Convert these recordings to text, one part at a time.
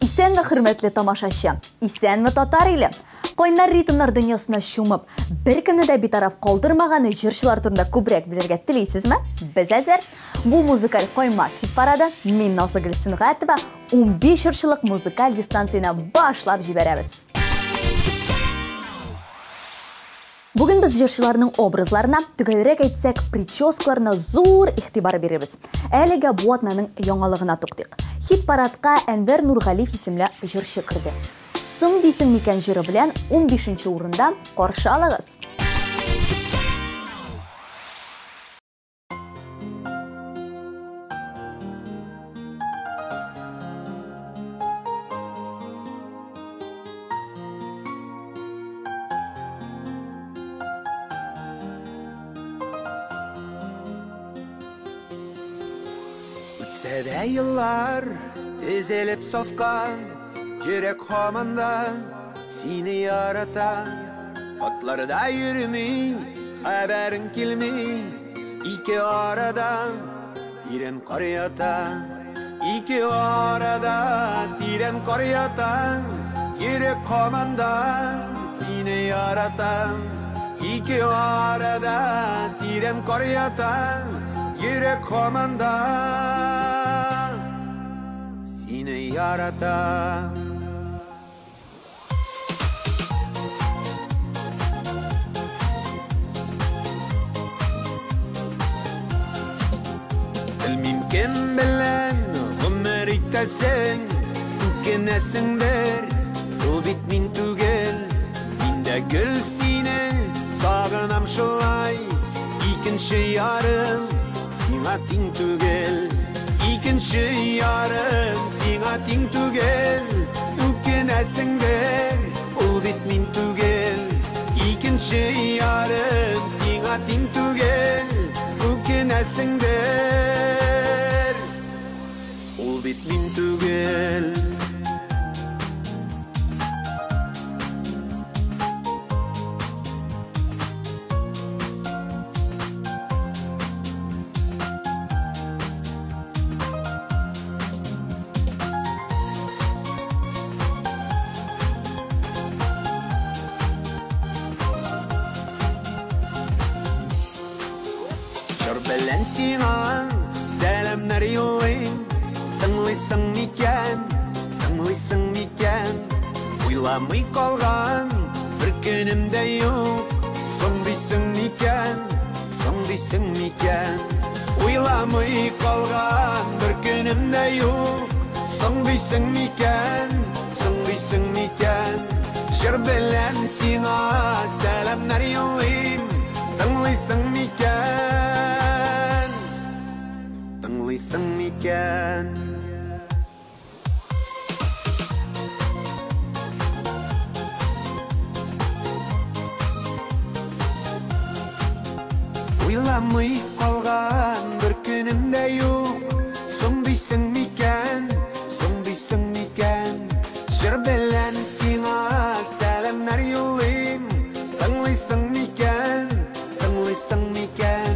Исән вә хөрмәтле тамашачы, исән вә татар иле. Кайнар ритмнар дөньясына чумып, беркемне дә битараф калдырмаган җырчылар турында күбрәк белергә телисезме? Без әзер. Бу музыкаль кайма хит парады мин Назлы Гөлсөнгатова 15 җырчылык музыкаль дистанцияне башлап җибәрәбез. Бүген без җырчыларның образларына, төгәлрәк әйтсәк, прическаларына зур игътибар бирәбез. Әлегә бу атнаның яңалыгына туктыйк. Хит парадка Әнвәр Нургалиев исемле җырчы кирде. Соң дисең микән җыры белән 15нче урында каршы алыгыз. Үтсәдә еллар тезелеп сафкан, йөрәк һаманда сине ярата. Атларда йөрми, хәбәрең килми, ике арада тирән кар ята. Ике арада тирән кар ята, йөрәк һаманда сине ярата. Ике арада тирән кар ята, йөрәк һаманда сине ярата. Белмим кем белән гомер итәсең, үкенәсеңдер, ул бит мин түгел. Мин дә гөл сине сагынам шулай, икенче ярым сиңа тиң түгел. Икенче ярым сиңа тиң түгел. Үкенәсеңдер, ул бит мин түгел. Икенче ярым сиңа тиң түгел. Үкенәсеңдер, ул бит мин түгел. Белән сиңа сәламнар юллыйм, тыңлыйсың микән, тыңлыйсың микән? Уйламый калган бер көнем дә юк, соң дисең микән, соң дисең микән? Уйламый калган бер көнем дә юк, соң дисең микән, соң дисең микән? Җыр белән сиңа сәламнар юллыйм, тыңлыйсың микән? Тыңлыйсың микән? Уйламый калган бер көнем дә юк, соң дисең микән, соң дисең микән? Җыр белән сиңа сәламнар юллыйм, тыңлыйсың микән, тыңлыйсың микән?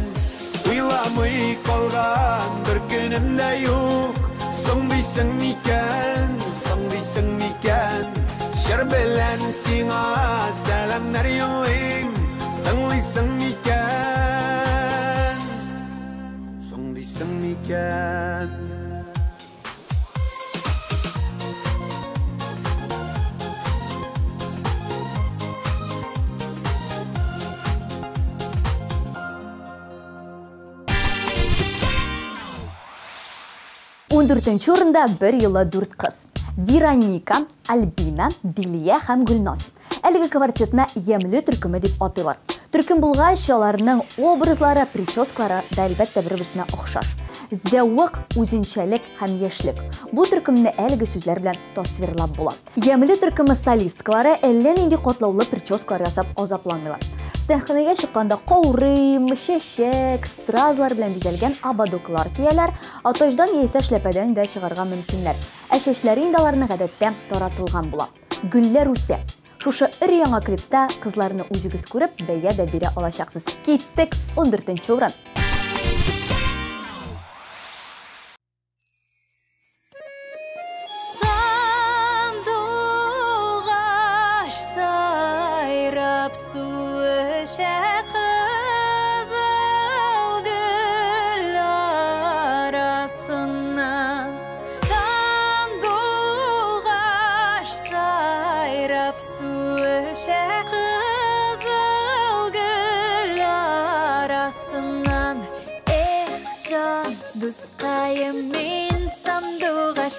Уйламый калган бер көнем дә юк, соң дисең микән, соң дисең микән? Җыр белән сиңа сәламнар юллыйм, тыңлыйсың микән, соң дисең микән? Дүртенче урында бер юлы 4 кыз. Вероника, Альбина, Дилия һәм Гөлназ. Әлеге квартетны ямьле төркеме дип атыйлар. Төркем булгач, аларның образлары, прическалары да әлбәттә бер-берсенә охшаш. Зәвык, үзенчәлек һәм яшьлек. Бу төркемне әлеге сүзләр белән тасвирлап була. Ямьле төркеме солисткалары әллә нинди катлаулы прическалар ясап азапланмыйлар. Сәхнәгә чыкканда каурым, чәчәк, стразлар белән бизәлгән абадуклар кияләр, атаждан яисә эшләпәдән дә чыгарга мөмкиннәр. Ә чәчләре инде аларның гадәттә таратылган була. Гөлләр үсә. Шушы өр-яңа клипта кызларны үзегез күреп, бәя дә бирә алачаксыз. Киттек 14-нче урын.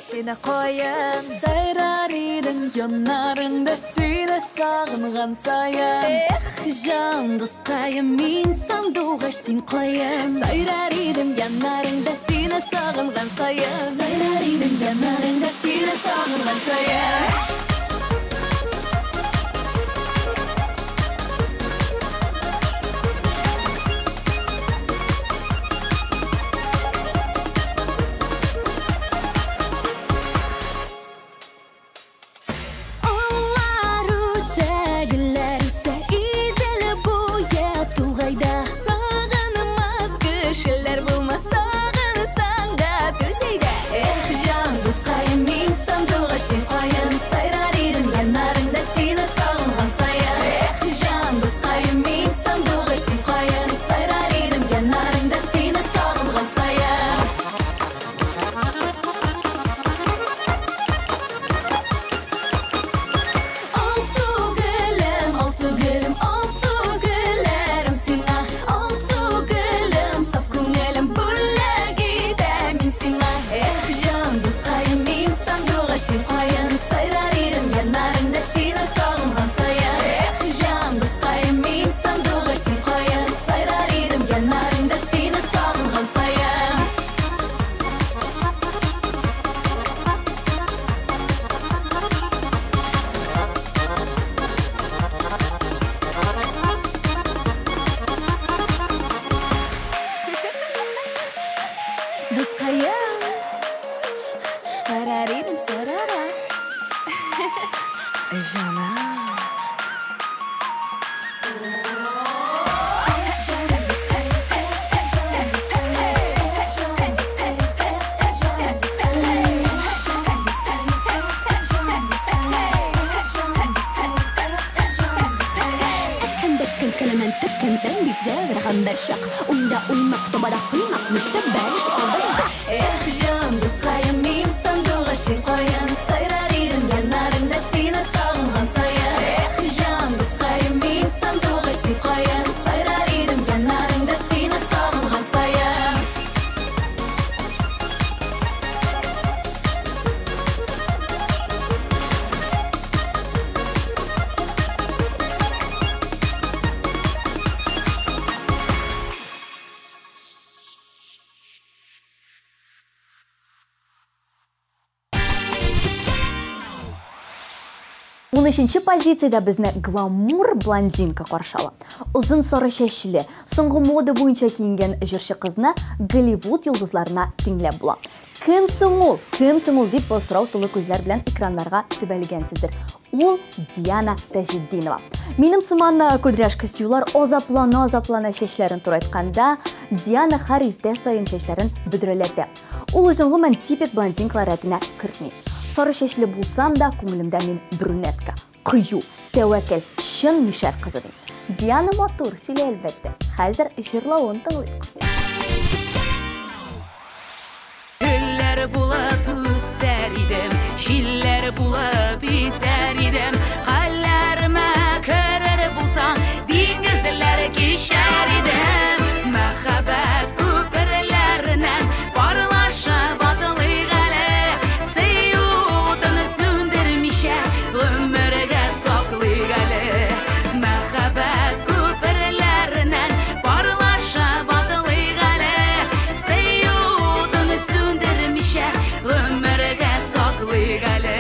Seni koyam sayrar idim yanlarında seni sağıngan sayam can dostayım insan doğaş sen koyam sayrar idim yanlarında seni sağıngan sayam sayrar idim yanlarında seni sağıngan sayam Onda uymak da bana kıymak müşte beriş olacak can kızkayım insan doğaş sen koyan sayrar idim yanlarında seni sağıngan sayam can kızkayım insan doğaş sen koyan sayrar idim yanlarında seni sağıngan sayam Он 13-нче позицияда безне гламур блондинка каршала. Узын сары чәчле, соңгы мода буенча киенгән җырчы кызны Голливуд йолдызларына тиңләп була. Кем соң ул дип сорау тулы күзләр белән экраннарга төбәлгәнсездер. Ул Диана Тажетдинова. Минем сыман кудряшка сюлар азаплана чәчләрен турайтканда, Диана һәр иртә саен чәчләрен бөдрәләтә. Ул үзен гомумән типик блондинкалар рәтенә кертми. Сары чәчле булсам да, күңелемдә мин брюнетка. Кыю, тәвәккәл, чын мишәр кызы дим. Диана матур сөйлә әлбәттә. Хәзер җырлавын тыңлыйк. Гөлләр булып үсәр идем, җилләр булып исәр идем. Хәлләремә керер булсаң, диңгезләр кичәр идем. Мәхәббәт күперләреннән парлашып атылыйк әле. Сөюдын сүндермичә гомергә саклыйк әле. Мәхәббәт күперләреннән парлашып атылыйк әле. Сөюдын сүндермичә гомергә саклыйк әле.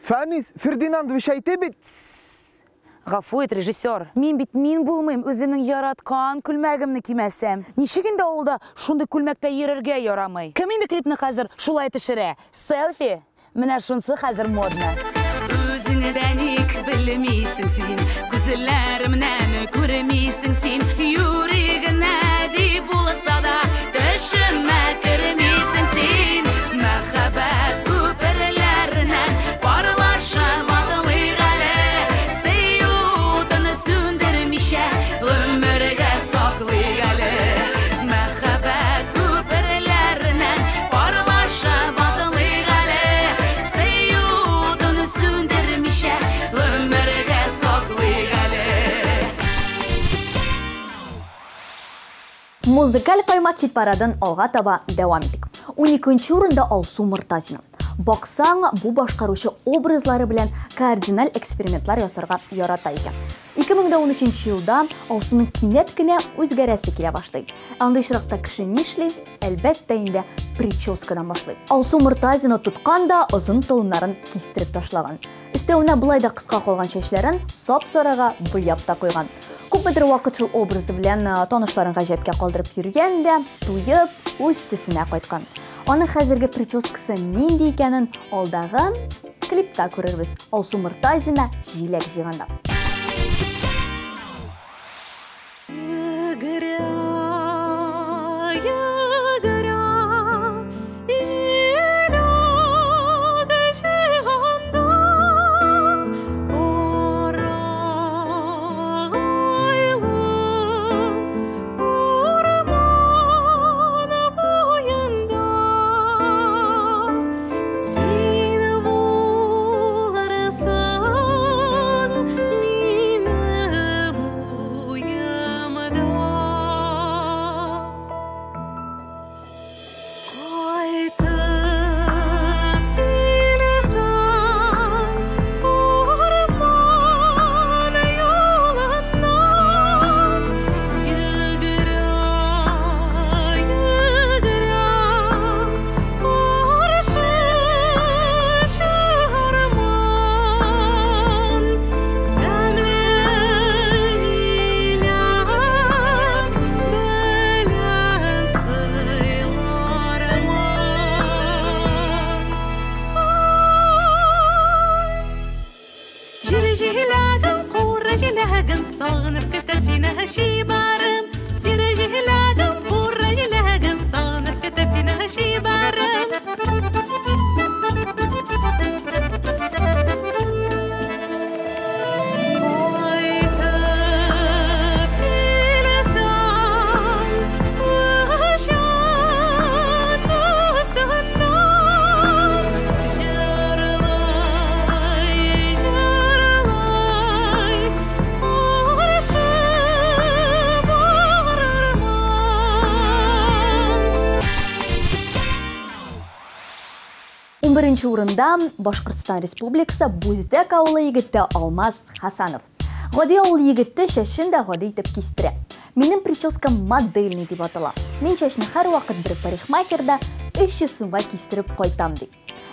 Фәнис, Фердинанд, вы шайтебит? Гафу ет, режиссер. Мен булмайм, өзімнің яраткан күлмәгімні кимәсәм. Ничегінде олда шунды күлмәктә йөрергә ярамый. Кем инде клипны хәзер шулай төшерә? Селфи. Менә шунсы хәзер модны. Өзіңі дәник білмейсің сен, күзләрімнән күремейсің сен, юрегіне дей болса да төшіме кірмейсің сен. Мәхәббәт көпірләрінен барлаша батылык әлі, сөюдін сөндірмейше өмірге саклык әлі. Мәхәббәт көпірләрінен барлаша батылык әлі, сөюдін сөндірмейше өмірге саклык әлі. Музыкаль формат хит парадын алга таба дәвам итик. 12-нче урында Алсу Мортазина. Баксаң, бу башкаручы образлары белән кардинал экспериментлар ясарга ярата икән. 2013 елда Алсуның кинәт кенә үзгәрәсе килә башлый. Андый чиракта кеше нишли? Әлбәттә инде прическадан башлый. Алсу Мортазина тотканда озын толыннарын кистереп ташлаган. Өстәвенә булай да кыска калган чәчләрен сап-сарага буяп та куйган. Күпмедер вакыт шул образы белән танышларын гаҗәпкә калдырып йөргән дә, туеп, үз төсенә кайткан. Аның хәзерге прическасы нинди икәнен алдагы клипта күрербез. Алсу Мортазина җиләк җыйганда. Birinci урында Башкортстан Республикасы Буздак авылы егете Алмаз Хасанов. Гади авыл егете чәчен дә гади итеп кистерә. Минем прическам модельный дип атала. Мин чәчне һәр вакыт бер парикмахерда 300 сумга кистереп кайтам ди.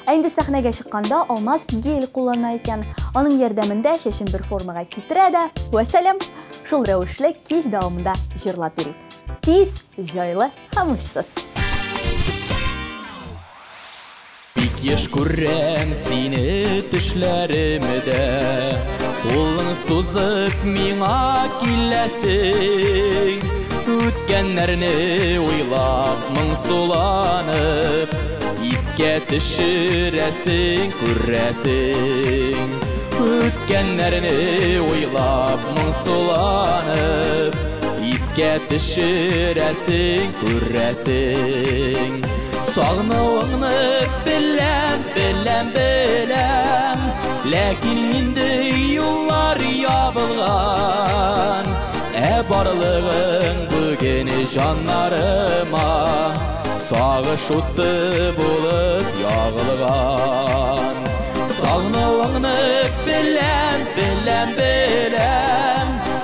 Инде сәхнәгә чыкканда Алмаз гель куллана икән. Аның ярдәмендә чәчен бер формага китерә дә, вәсәлам, шул рәвешле кич дәвамында җырлап йөри. Тиз, җайлы һәм уйсыз. Еш күрәм сине төшләремдә, кулың сузып миңа киләсең, үткәннәрне уйлап моңсуланып, искә төшерәсең, күрәсең, үткәннәрне уйлап моңсуланып, искә төшерәсең, күрәсең. Сагынуыңны беләм, ләкин инде юллар ябылган. Барлыгың бүген җаннарыма сагыш уты булып ягылган. Сагынуыңны беләм,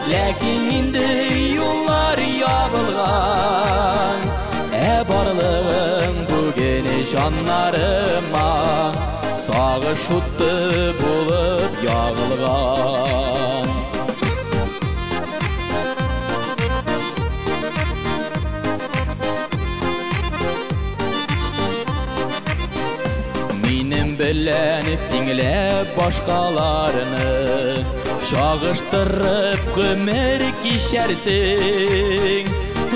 ләкин инде юллар ябылган. Барлыгың бүген җаннарыма сагыш уты булып ягылган. белән тиңләп башкаларны чагыштырып гомер кичәрсең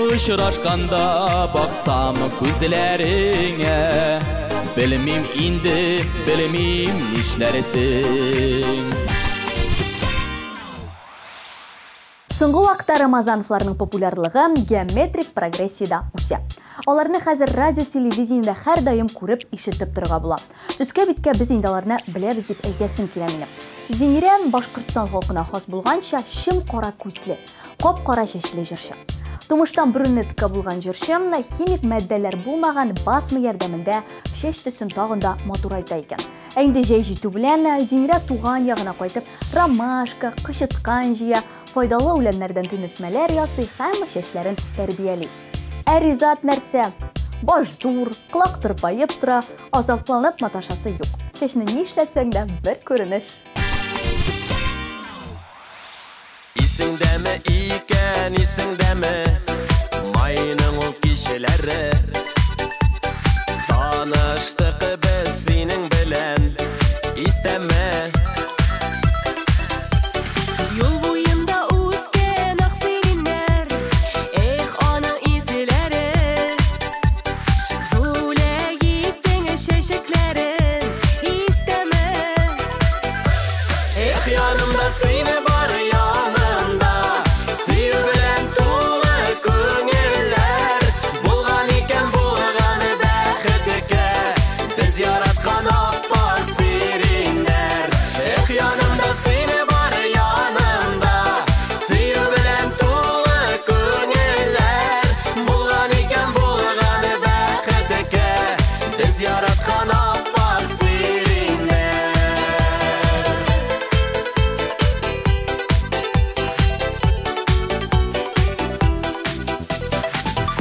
очрашканда баксам күзләреңә белмим инде белмим нишләрсең. Соңгы вакытта Рамазановларның популярлыгы геометрик прогрессияда үсә. Аларны хәзер радио, телевидениедә һәр даим күреп, ишетеп торга була. Төскә биткә без инде аларны беләбез дип әйтәсем килә минем. Зинирә Башкортстан халкына хас булганча шым кара күзле, кап-кара чәчле җырчы. Тумыштан брюнетка булган җырчы химик матдәләр булмаган басма ярдәмендә чәч төсен тагын да матурайта икән. Ә инде җәй җитү белән Зинирә туган ягына кайтып, ромашка, кычыткан җыя, файдалы үләннәрдән түнетмәләр ясый һәм чәчләрен тәрбияли. Ә Ризат нәрсә? Баш зур, колак тырпаеп тора, азапланып маташасы юк. Чәчне ни эшләтсәң дә бер күренеш. Исеңдәме икән, исеңдәме майның ул кичәләре таныштык без синең белән истәме Юл буенда үскән ак сиреннәр, эх аның изеләре бүләк иттең чәчәкләрен истәме Эх янымда сине бар янымда син белән тулы күңелләр булган икән булган бәхеткә без яраткан аппак сиреннәр Эх янымда сине бар янымда син белән тулы күңелләр булган икән булган бәхеткә без яраткан аппак сиреннәр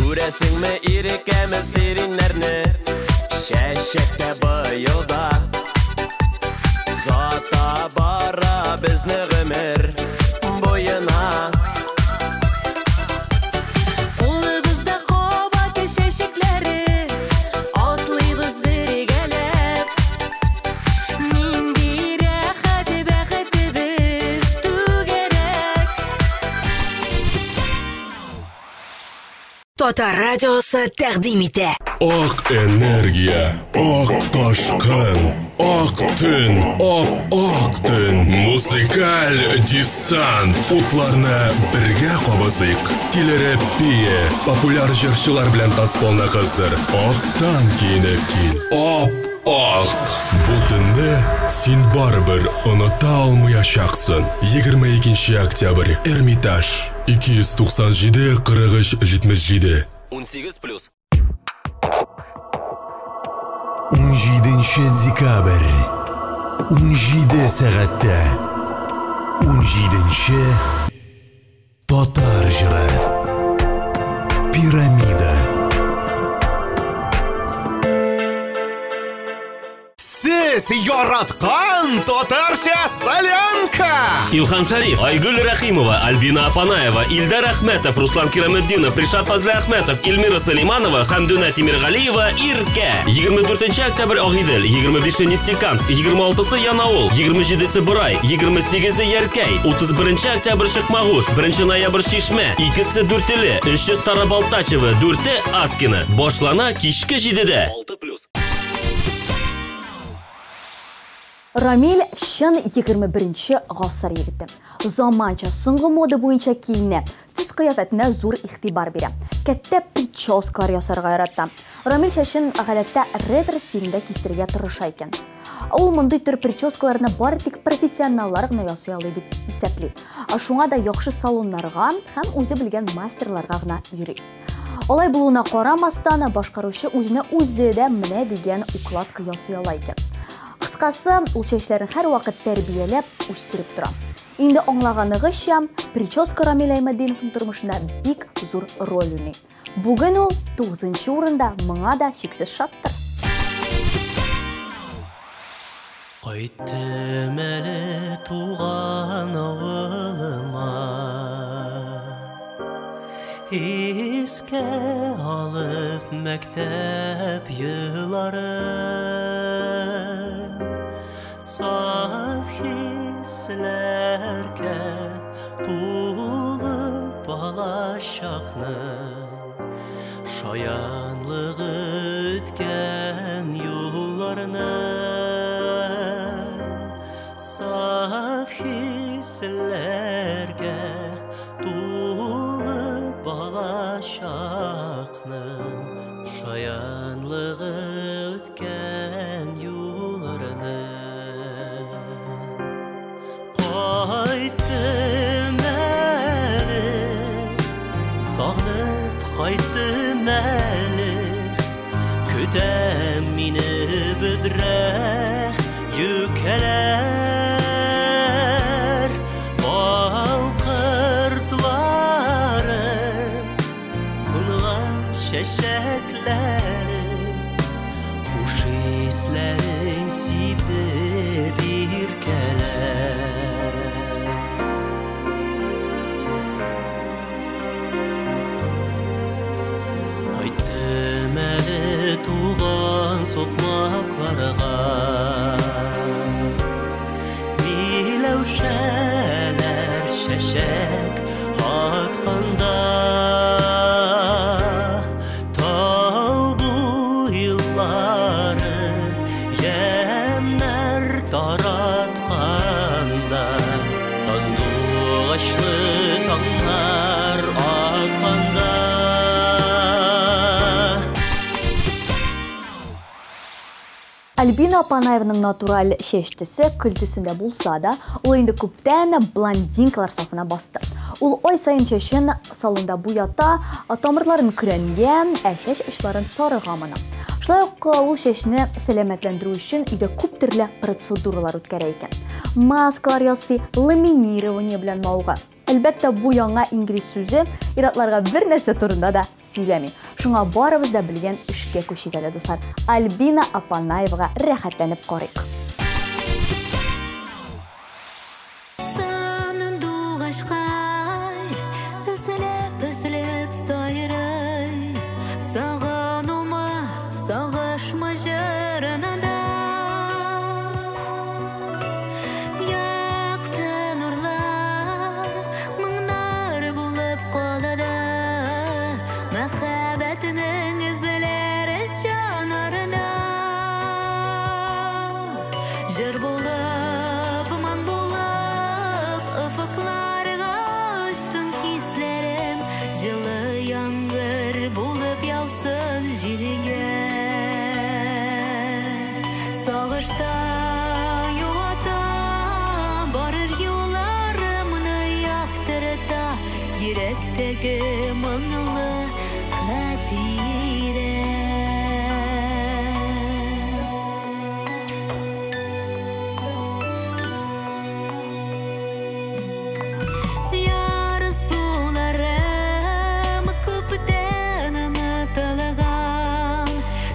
Күрәсеңме ирекәме сиреннәрне чәчәктә быелда Зата бара безне гомер буена Кулыбызда кабат чәчәкләре атлыйбыз бергәләп Нинди рәхәт бәхетебез түгәрәк Татар радиосы тәкъдим итә. Ак энергия, ак ташкын, ак төн, ак төн. Музыкаль десант. Утларны бергә кабызыйк. Телерапия. Популяр җырчылар белән танцполны кыздыр. Актан киенеп кил. Ак. Бу төнне син барыбер оныта алмаячаксың. 22 октябрь. Эрмитаж. 297 43 77. 18+. 17 декабрь 17 сәгатьтә 17 Татар җыры Пирамида. Сез яраткан татарча солянка! Илхан Шариф, Айгуль Рахимова, Альбина Апанаева, Ильдар Ахметов, Руслан Кираметдинов, Ришат Фазли Ахметов, Эльмира Салиманова, Хамдуна Тимиргалиева, Иркә. 24 октябрь Агидел, 25 Нефтекамск, 26 Янаул, 27 Бурай, 28 Яркәй, 31 октябрь Шыкмагуш, 1 ноябрь Шишмә, 2 Дүртеле, 3 Старобалтачева, 4 Аскина. Башлана кичке 7-дә. 6+. Рамил чын 21 гасыр егете. Заманча соңгы мода буенча киенә, төс кыяфәтенә зур игътибар бирә. Кәттә прическалар ясарга ярата. Рамил чәчен гадәттә ретро стилендә кистергә тырыша икән. Ул мондый төр прическаларны бары тик профессионаллар гына ясый алый дип исәпли. Шуңа да яхшы салоннарга һәм үзе белгән мастерларга гына йөри. Алай булуына карамастан, башкаручы үзенә үзе дә менә дигән укладка ясый ала икән. Кыскасы, ул чәчләрен һәр вакыт тәрбияләп, үстереп тора. Инде аңлаганыгызча, прическа Рамил Әймәдиновның тормышында бик зур роль уйный. Бүген ул 9нчы урында, моңа да шиксез шаттыр. Кайттым әле туган авылыма, искә алып мәктәп елларын. Тулып алашақның шаянлығы өткен юлларының саф хислерге тулып алашақның шаянлығы өткен юлларының қайттым әлі сағынып қайттым әлі күтем мені бүдіре юкелер балқыртлары құнған шешеклері құш ислерің сипіп иркелер қайттым әлі туған соқмақларға миләушәләр шәшәк атқанда тау буйлары емнәр таратқанда сандуғашлы таңнар атқанда Альбина Апанаеваның натураль шештісі күлтісінде болса да, ол енді көптен блондинкалар сафына басты. Ол ой сайын шешін салында буята, тамырларын күренген, әшеш ұшларын сарыға мына. Шылай ол шешіні сәлеметлендіру үшін үйде көп түрлі процедуралар өткәрі екен. Маскалар ясы, ламинирование білән мауға. Әлбәттә, бу яңа инглиз сүзі иратларға бір нәрсе турында да сөйләми. Шуңа барыбыз да білген ішке көшігелі достар. Альбина Апанаеваға рәхәтләнеп қарайық. Жыр болып, мұң болып, ұфықларға ұшсын хислерім, жылы яңғыр болып яусын желіге. Сағышта юғата, барыр юларымны яқтырыта, еректегі мұңлы қатире.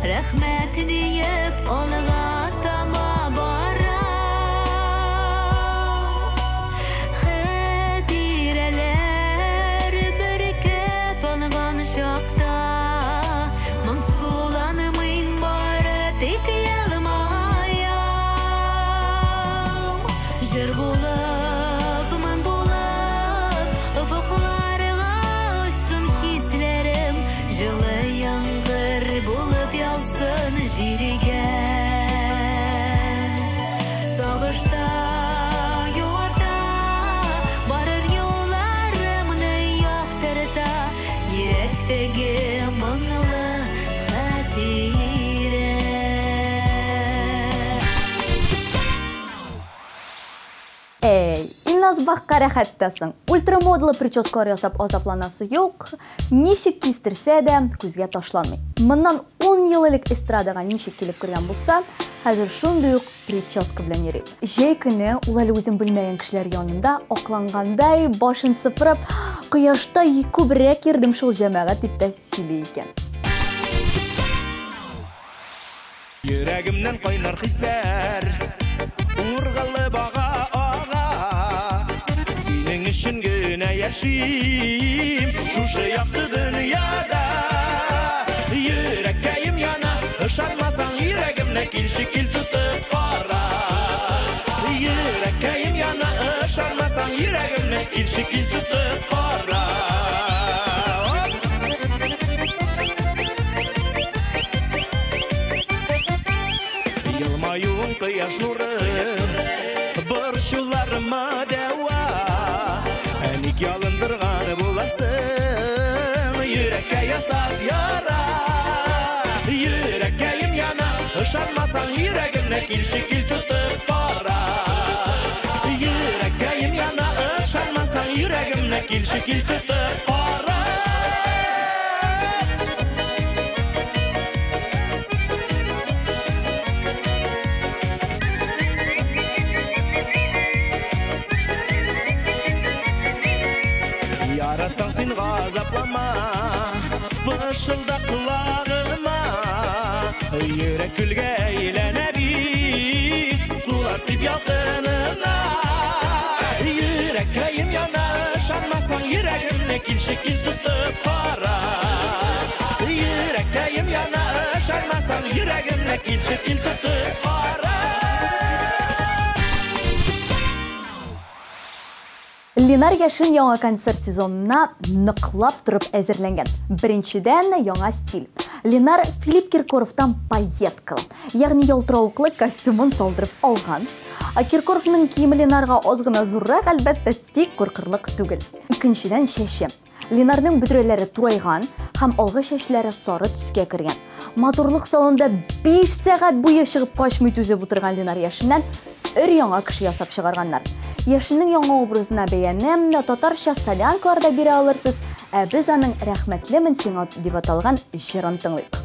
Рәхмәт дейіп, олыға тама бара. Хәтирәләр бірікіп алған шақта, мұңсуланымын бары тек елмая. Жыр болып, мұң болып, ұфықларға ұшсын хислерім, жылы яңғыр болып яусын жерге. Сағышта юғата, барыр юларымны яқтырта, еректегі мұңлы қатире. Илназбаққа рәхәттәсің. Ультрамодалы прическалар ясап азапланасы юк, нишек кистірсе дә күзгә ташланмый. Моннан 10 ел элек эстрадаға нишек килеп кергән булса, хәзер шундый ук прическа белән йөри. Җәй көне ул әле үзен белмәгән кешеләр янында аклангандай башын сыпырып, кояшта күбрәк йөрдем шул җәмәгать дип тә сөйли икән. Йөрәгемнән кайнар хисләр, ургылы бага ага, синең өчен генә яшим, шушы якты дөньяда. Йөрәккәем яна, ышанмасаң йөрәгемне кил тутып кара. Йөрәккәем яна, ышанмасаң йөрәгемне келші кел тұтып қара. Елмаюын қияш нұрым, бұршуларыма дәуа, әнек ялындырған боласың, үйрекке ясап яра. Үйреккейім яна, ұшанмасаң үйрегімне келші кел тұтып қара. Үйреккейім яна, ұшанмасаң үйрегімне келші кел тұтып қара. Яратсаң сен ғазаплама, пышылда құлағыма, үйрек күлге ейләнә бит, сулар сеп ялқынына. Үйреккейім яна, шанмасаң үйрегімне келші кел тұтып қара. Үйреккейім яна, шанмасаң үйрегімне келші кел тұтып қара. Ленар Яшин яңа концерт сезонына ныклап тұрып әзірленген. Біріншіден яңа стиль. Ленар Филипп Киркоровтан пайеткал, яғни ялтырауықлы костюмын салдырып алған. Киркоровның киімі Ленарға озғына зуррақ, әлбәтті тек қорқырлық түгіл. Икенчеден шеше. Ленарның бүдрелері турайған, һәм алғы шешлері сары түске кірген. Моторлық салонда 5 сағат бойы шығып қашмый түзеп отырған Ленар Яшиннан өр яңа кіші ясап шығарғандар. Яшиннің яңа образына бәйәнем татарша солянкаларда бере алырсыз, біз аның рәхмәтлімін сеңа деп аталған жырын тыңлайық.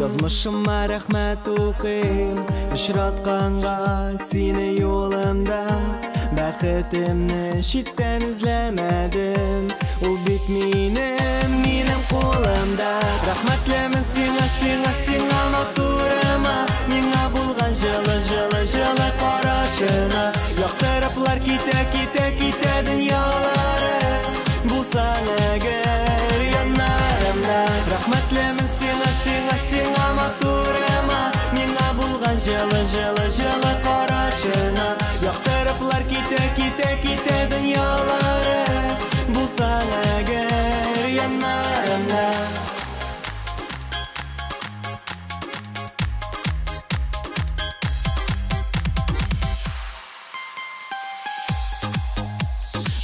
Язмышыма рәхмәт оқим, ұшыратқанға сені yolымда. Бәхетімні шиттен ізләмәдім, ол бит минем қолымда. Рәхмәтлімін сиңа матурыма, миңа булган жылы қарашына. Яқтырыплар китә дөньялары, булсаң әгәр янарымда. Рәхмәтлімін сиңа матурыма, миңа булган жылы қарашына. Яқтырыплар китә дөньялары, булсаң әгәр янарымда.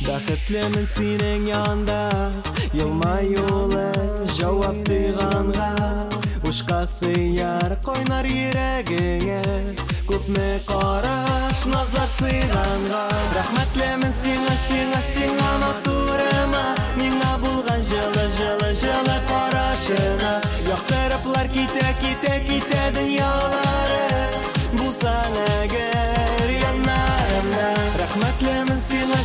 Бәхетлемін синең янда, елмаюлы жауап тыйғанға. Ушқа сыяр қойнар йөрәгеңә, күпме қараш назар сыйғанға. Рәхмәтлемін сиңа матурыма, миңа булган жылы қарашына. Яқтырыплар китә дөньялары, булсаң әгәр янарымда. Рәхмәтлемін сиңа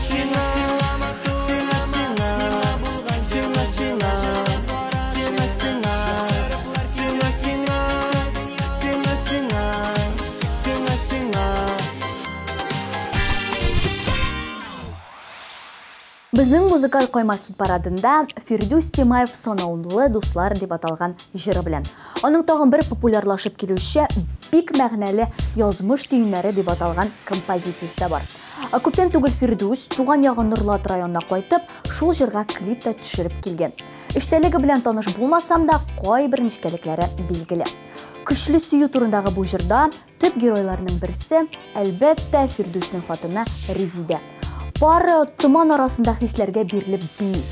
Біздің музыкал қоймақ хит парадында Фирдус Тимаев санаулы дуслар деп аталған жыры белән. Оның тағын бір популярлашып келуші бик мәгънәле язмыш түйінләре деп аталған композициясы да бар. Күптән түгел Фирдус туган ягы Нурлат районына кайтып, шул жырга клип та төшереп килгән. Эштәлеге белән таныш булмасам да, кайбер нечкәлекләре билгеле. Көчле сөю турындагы бу жырда төп геройларның берсе, әлбәттә, Фирдусның хатыны Резида. Пар туман арасында хисләргә бирелеп бии.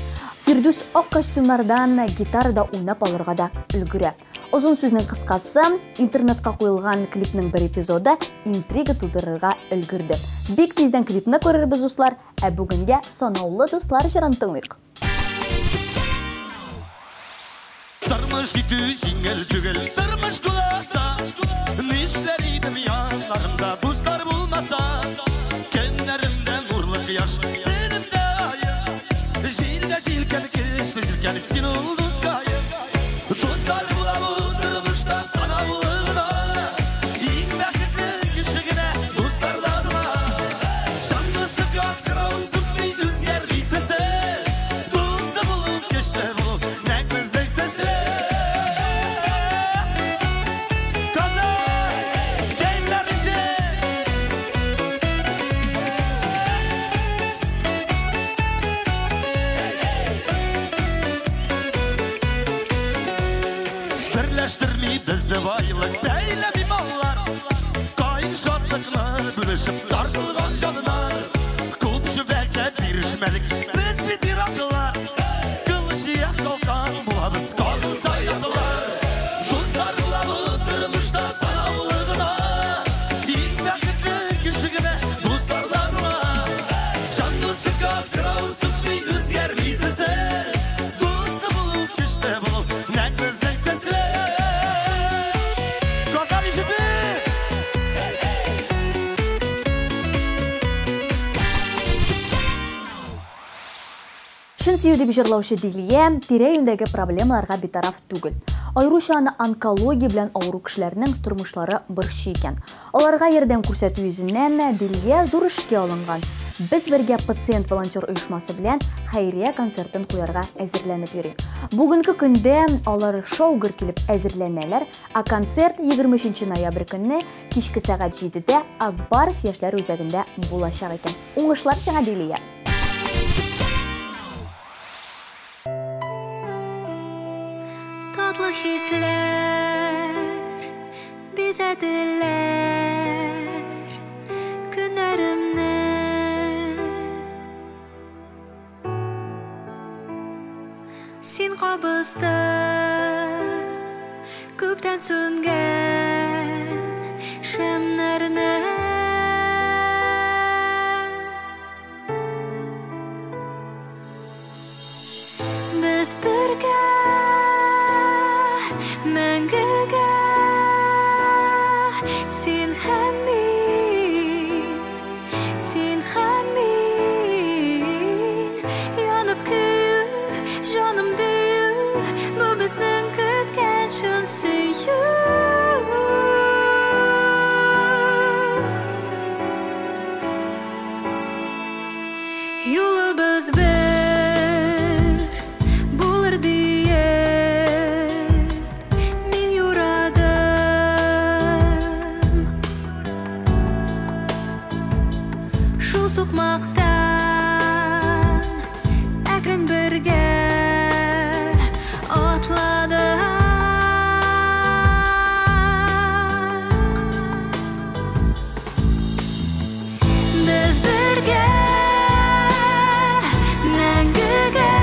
Фирдус ак костюмнардан гитарада уйнап алырга да өлгерә. Озын сүзнең кыскасы, интернетка куелган клипның бер эпизоды интрига тудырырга өлгерде. Бик тиздән клипны күрербез дуслар, ә бүгенгә санаулы дуслар җырын тыңлыйк. Тормыш итү җиңел түгел, тормыш куласа, нишләр идем яннарымда дуслар булмаса, көннәремдә нурлы кояш, төнемдә ай, җилдә җилкән кешне җилкән син ул дускай, дуслар була бу тормышта санаулы гына, иң бәхетле кеше генә дусларда җанны сыккан кырау сүкми үзгәр битәсе, дуста булу кешне булу нәкмәздә Bizde bayılık beyle bir mallar Kayın şatlıkını bölüşüp tartılgan canlar Kulpşu belki birişmelik Biz bitir akıllar Kılışı yak kalkan bulamız kalkınsa yakılar Dostlar bulamı durmuşta sanavlığına İlk vakitli kişigine dostlarlarına Canlı sıka kralı sıkmayı özgermeytese Dostu bulup işte bulup nekmezdektese Kozan işi bir Шын сүю деп жырлаушы Дилия тирә-юньдәге проблемаларга битараф түгел. Айрыша аны онкология белән авыру кешеләрнең тормышлары борчый икән. Аларга ярдәм күрсәтү йөзеннән Дилия зур эшкә алынган. Без бергә пациент-волонтер оешмасы белән хәйрия концертын куярга әзерләнеп йөри. Бүгенге көндә алар шоугыр килеп әзерләнәләр, а концерт 23 ноябрь көнне кичке сәгать 7дә Акбарс яшьләр үзәгендә булачак икән. Уңышлар сиңа, Дилия. Tatlı hisler bizediler günlerimni Sen kabızdın köpten söngen şemlerini Biz birge Мәңгегә Син һәм мин Янып көю, җаным дию Бу безнең көткән шын сөю Юлыбыз бер булыр дие Сукмактан әкрен бергә атладык Без бергә мәңгегә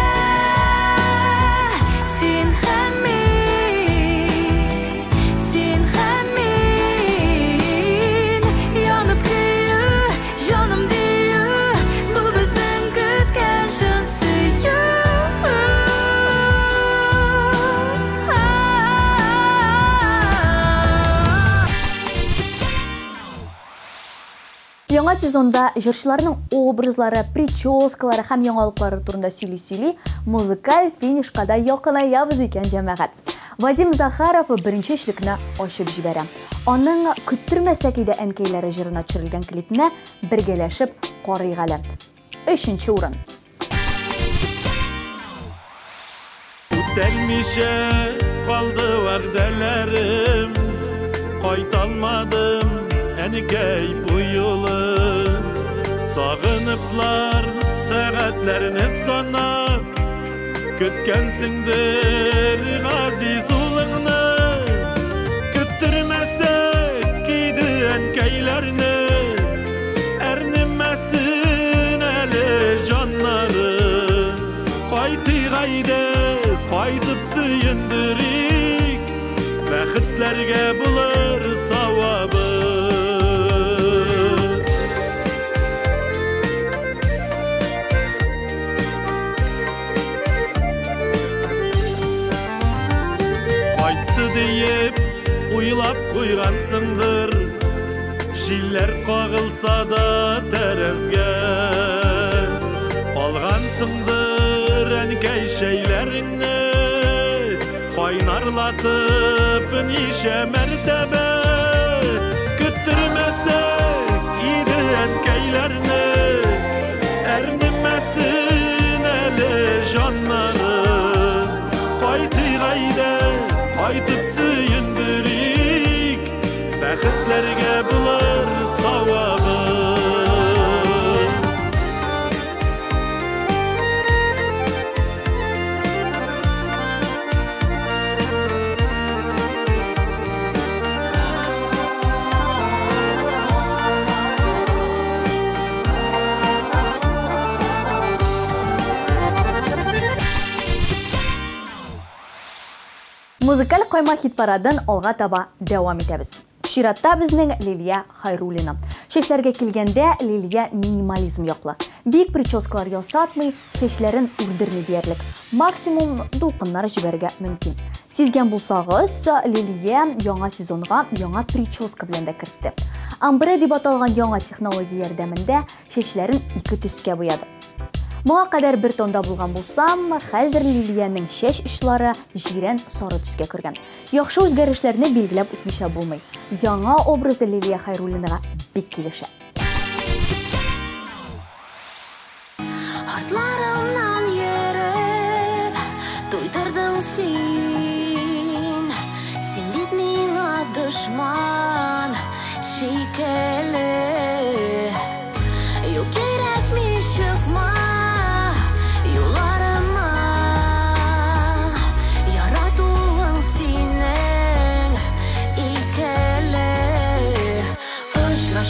Син һәм мин Янып көю, җаным Яңа сезонда җырчыларның образлары, прическалары һәм яңалыклары турында сөйли-сөйли, музыкаль финишка да якынаябыз икән, җәмәгать. Вадим Захаров беренче эшлекне ачып җибәрә. Аның көттермәсәк иде әнкәйләре җырына төшерелгән клипне бергәләшеп карыйк әле. 3нче урын. Үтәлмичә калды вәгъдәләрем, кайталмадым әнекәй бу юлы. Сагыныплар сәгатьләрне санап, көткәнсеңдер газиз улыңны. Көттермәсәк иде әнкәйләрне, әрнемәсен әле җаннары. Кайтыйк әйдә, кайтып сөендерик, бәхетләргә булыр савабы. Кайтты диеп уйлап куйгансыңдыр, җилләр кагылса да тәрәзгә. Алгансыңдыр әнкәй шәйләреңне, кайнарлатып ничә мәртәбә. Көттермәсәк иде әнкәйләрне, әрнемәсен әле җаннары. Кайтыйк әйдә, кайтып сөендерик, бәхетләргә булыр савабы. Музыкаль койма хит парадын алга таба дәвам итәбез. Чиратта безнең Лилия Хайруллина. Шешләргә килгәндә Лилия минимализм яклы. Бик прическалар ясатмый, шешләрен үрдерми диярлек. Максимум дулкыннар җибәргә мөмкин. Сизгән булсагыз, Лилия яңа сезонга яңа прическа белән дә кертте. Амбре дип аталган яңа технология ярдәмендә шешләрен ике төскә буяды. Моңа кадәр бер тонда булган булсам, хәзер Лилиянең чәч очлары җирән сары төскә кергән. Яхшы үзгәрешләрне билгеләп үтмичә булмый. Яңа образы Лилия Хайруллинага бик килешә. Артларымнан йөреп, туйдырдың син. Син бит миңа дошман, шикелле. Юк кирәкми чыкма.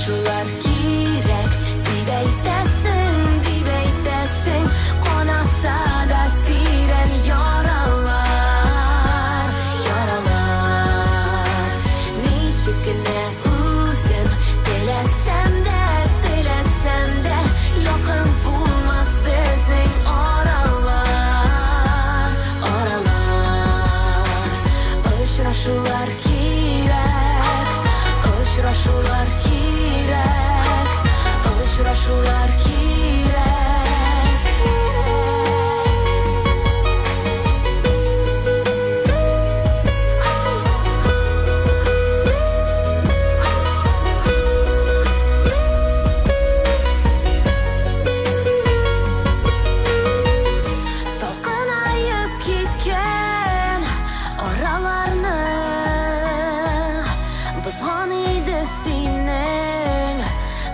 Şular kirek, dib eytesin, konasa da tiren yaralar. Nişikine uzun, dilesem de, yakın bulmaz bizning oralar. Uçraşular kirek, uçraşular kirek. Uçraşular kirek. Salqınayıp ketken aralarni buzg'on edi sening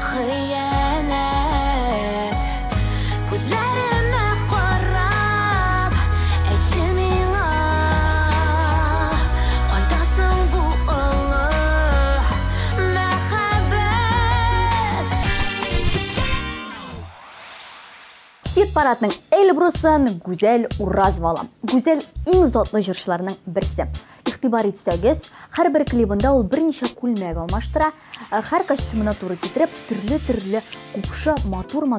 xiyanet. Ko'zlarimni qarab aytchi menga, qaydasan bu ulug' muhabbat. Хит парадның Эльбрусын Гүзәл Уразова. Гүзәл иң затлы җырчыларның берсе. Игътибар итсәгез, һәрбер клибында ул берничә күлмәк алмаштыра, һәр костюмына туры китереп, төрле купшы матур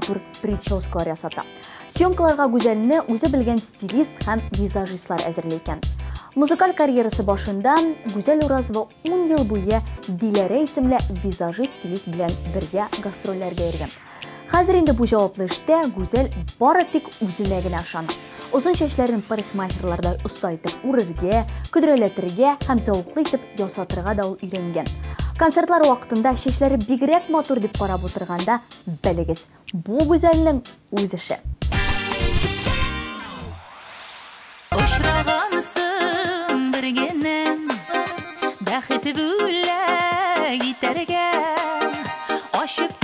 прическалар ясата. Съемкаларга Гүзәлне үзе белгән стилист һәм визажистлар әзерләй икән. Музыкаль карьерасы башында Гүзәл Уразова 10 ел буе Диләрә исемле визажист-стилист белән бергә гастрольләргә йөргән. Хәзер инде бу җаваплы эштә Гүзәл бары тик үзенә генә ышана. Озын чәчләрен парикмахерларда оста итеп үрергә, көдрәләтергә һәм зауыклы итеп ясатырга да ул өйрәнгән. Концертлар вакытында чәчләре бигрәк матур дип карап утырганда, белегез, бу Гүзәлнең үз эше. Ошрагансың бер генә, бәхет бүләк итәргә, ашып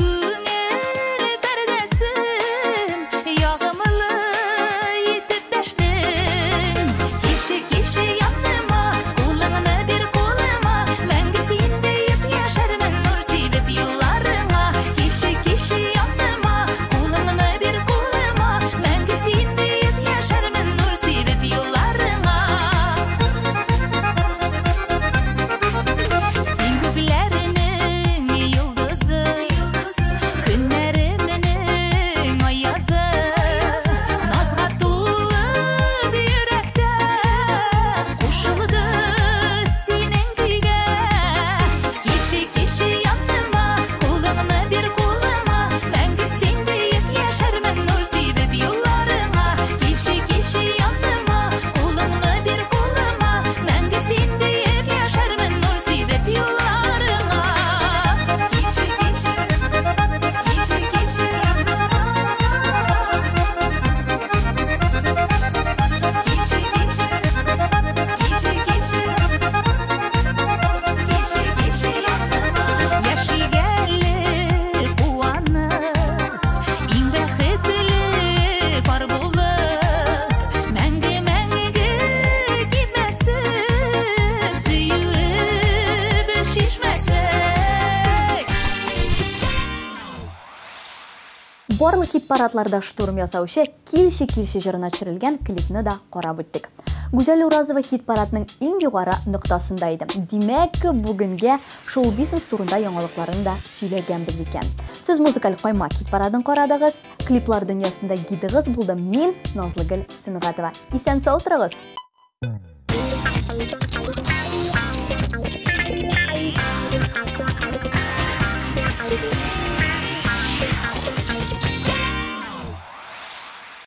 Барлык хит парадларда штурм ясаучы килши җырына төшерелгән клипны да карап үттек. Гүзәл Уразова хит-парадның иң югары нуктасында иде. Димәк, бүгенге шоу-бизнес турында яңалыкларын да сөйләгәнбез икән. Сез музыкаль кайма хит-парадын карадыгыз, клиплар дөньясында гидыгыз булды. Мин Назлыгөл Сөнгатова. Исән сау торыгыз.